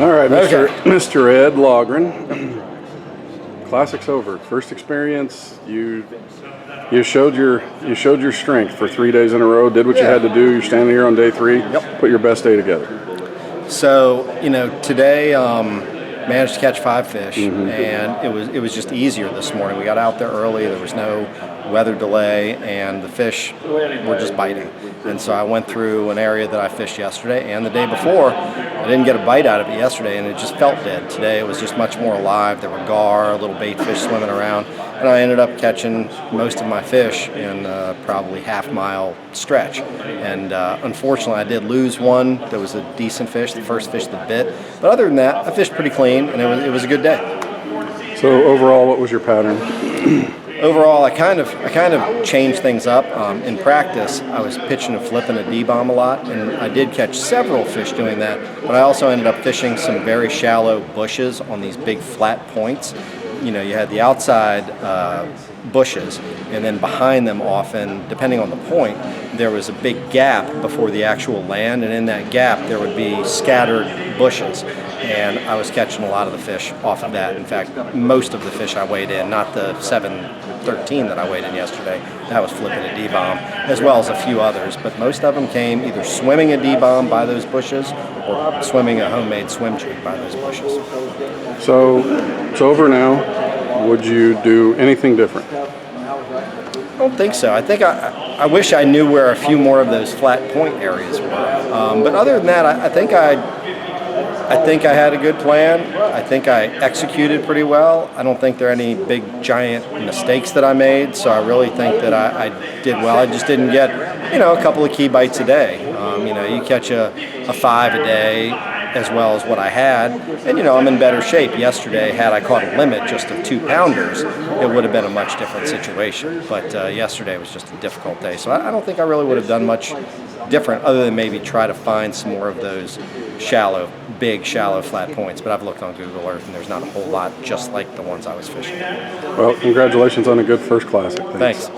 All right, Mr. Okay. Mr. Ed Loughran. Classic's over. First experience. You showed your strength for 3 days in a row. Did what you had to do. You're standing here on day 3. Yep. Put your best day together. So today managed to catch 5 fish, and it was just easier this morning. We got out there early. There was no weather delay, and the fish were just biting. And so I went through an area that I fished yesterday and the day before. I didn't get a bite out of it yesterday, and it just felt dead. Today it was just much more alive. There were gar, little bait fish swimming around, and I ended up catching most of my fish in probably half-mile stretch. And unfortunately, I did lose one. There was a decent fish, the first fish that bit. But other than that, I fished pretty clean, and it was a good day. So overall, what was your pattern? Overall, I kind of changed things up. In practice, I was pitching and flipping a D-bomb a lot, and I did catch several fish doing that, but I also ended up fishing some very shallow bushes on these big flat points. You had the outside bushes, and then behind them often, depending on the point, there was a big gap before the actual land, and in that gap there would be scattered bushes. And I was catching a lot of the fish off of that. In fact, most of the fish I weighed in, not the 713 that I weighed in yesterday, that was flipping a D-bomb, as well as a few others. But most of them came either swimming a D-bomb by those bushes or swimming a homemade swim jig by those bushes. So it's over now. Would you do anything different? I don't think so. I think I wish I knew where a few more of those flat point areas were. But other than that, I think I had a good plan. I think I executed pretty well. I don't think there are any big, giant mistakes that I made, so I really think that I did well. I just didn't get, a couple of key bites a day. You catch a 5 a day as well as what I had, and I'm in better shape. Yesterday, had I caught a limit just of 2-pounders, it would have been a much different situation. But yesterday was just a difficult day, so I don't think I really would have done much different other than maybe try to find some more of those big shallow flat points. But I've looked on Google Earth, and there's not a whole lot just like the ones I was fishing. Well, congratulations on a good first classic. Thanks.